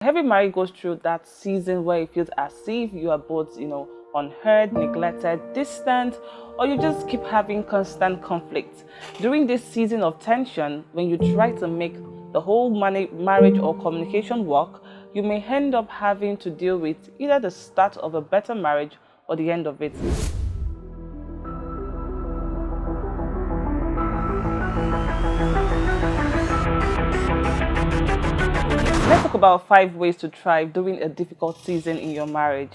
Every marriage goes through that season where it feels as if you are both, unheard, neglected, distant, or you just keep having constant conflict. During this season of tension, when you try to make the whole marriage or communication work, you may end up having to deal with either the start of a better marriage or the end of it. Let's talk about 5 ways to thrive during a difficult season in your marriage.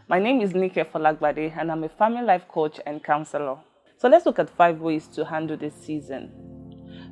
My name is Nikefolagbade and I'm a family life coach and counselor. So let's look at 5 ways to handle this season.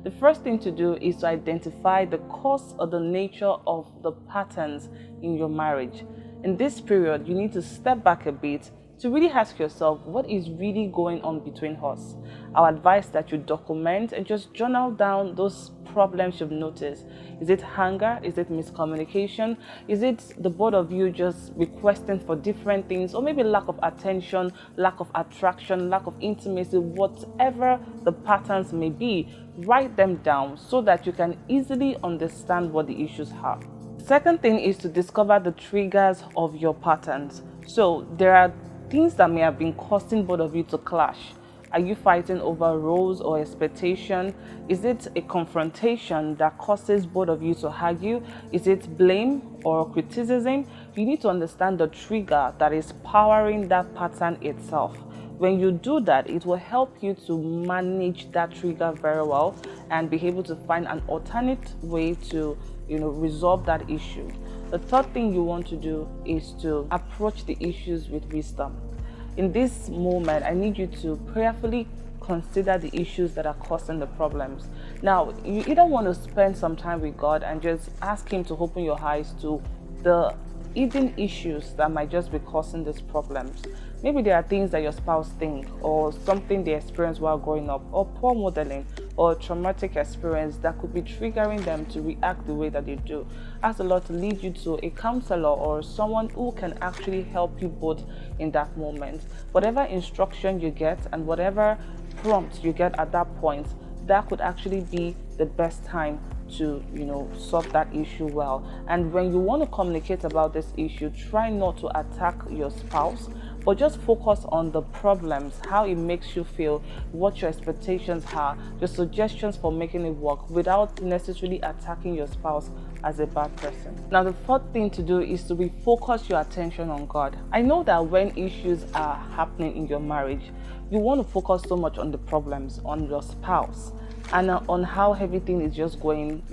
The first thing to do is to identify the cause or the nature of the patterns in your marriage. In this period, you need to step back a bit to really ask yourself what is really going on between us. Our advice that you document and just journal down those problems you've noticed. Is it anger? Is it miscommunication? Is it the both of you just requesting for different things? Or maybe lack of attention, lack of attraction, lack of intimacy, whatever the patterns may be, write them down so that you can easily understand what the issues are. Second thing is to discover the triggers of your patterns. So there are things that may have been causing both of you to clash. Are you fighting over roles or expectation? Is it a confrontation that causes both of you to argue? Is it blame or criticism? You need to understand the trigger that is powering that pattern itself. When you do that, it will help you to manage that trigger very well and be able to find an alternate way to resolve that issue. The third thing you want to do is to approach the issues with wisdom. In this moment, I need you to prayerfully consider the issues that are causing the problems. Now, you either want to spend some time with God and just ask Him to open your eyes to the hidden issues that might just be causing these problems. Maybe there are things that your spouse thinks, or something they experienced while growing up, or poor modeling, or a traumatic experience that could be triggering them to react the way that they do. Ask the Lord to lead you to a counselor or someone who can actually help you both in that moment. Whatever instruction you get and whatever prompt you get at that point, that could actually be the best time to solve that issue well. And when you want to communicate about this issue, try not to attack your spouse, but just focus on the problems, how it makes you feel, what your expectations are, your suggestions for making it work, without necessarily attacking your spouse as a bad person. Now, the fourth thing to do is to refocus your attention on God. I know that when issues are happening in your marriage, you want to focus so much on the problems, on your spouse, and on how everything is just going,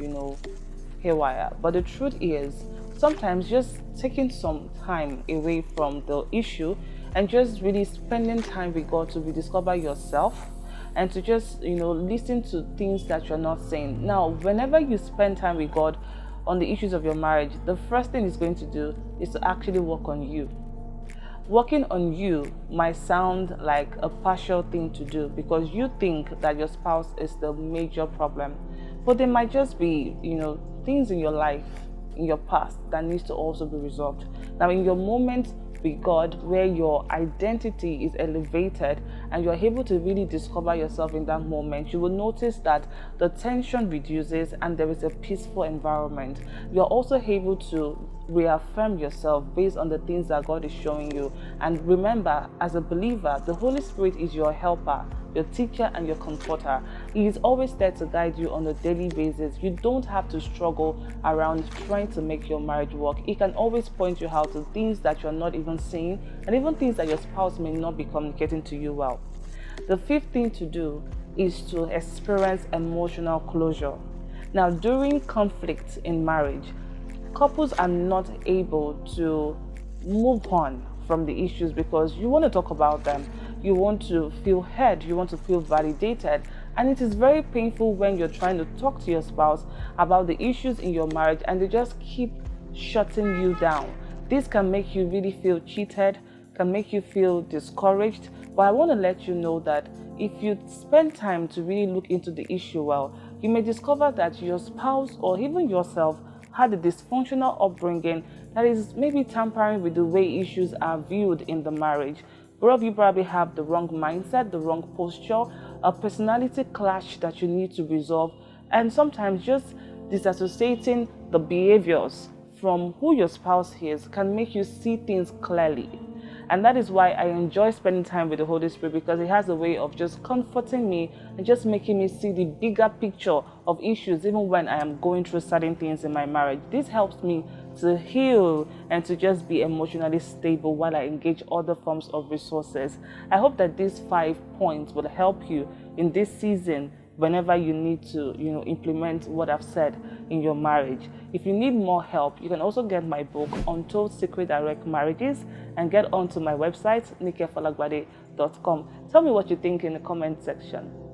haywire. But the truth is, sometimes just taking some time away from the issue and just really spending time with God to rediscover yourself and to just, listen to things that you're not saying. Now, whenever you spend time with God on the issues of your marriage, the first thing He's going to do is to actually work on you. Working on you might sound like a partial thing to do because you think that your spouse is the major problem, but there might just be, things in your life, in your past that needs to also be resolved. Now, in your moment with God, where your identity is elevated and you're able to really discover yourself in that moment, you will notice that the tension reduces and there is a peaceful environment. You're also able to reaffirm yourself based on the things that God is showing you. And remember, as a believer, the Holy Spirit is your helper, your teacher, and your comforter. He is always there to guide you on a daily basis. You don't have to struggle around trying to make your marriage work. He can always point you out to things that you're not even seeing, and even things that your spouse may not be communicating to you well. The fifth thing to do is to experience emotional closure. Now, during conflict in marriage, couples are not able to move on from the issues because you want to talk about them. You want to feel heard, you want to feel validated, and it is very painful when you're trying to talk to your spouse about the issues in your marriage and they just keep shutting you down. This can make you really feel cheated, can make you feel discouraged, but I want to let you know that if you spend time to really look into the issue well, you may discover that your spouse or even yourself had a dysfunctional upbringing that is maybe tampering with the way issues are viewed in the marriage. Both of you probably have the wrong mindset, the wrong posture, a personality clash that you need to resolve, and sometimes just disassociating the behaviors from who your spouse is can make you see things clearly. And that is why I enjoy spending time with the Holy Spirit, because it has a way of just comforting me and just making me see the bigger picture of issues, even when I am going through certain things in my marriage. This helps me to heal and to just be emotionally stable while I engage other forms of resources. I hope that these 5 points will help you in this season whenever you need to, implement what I've said in your marriage. If you need more help, you can also get my book, Untold Secret Direct Marriages, and get onto my website, nikefolagbade.com. Tell me what you think in the comment section.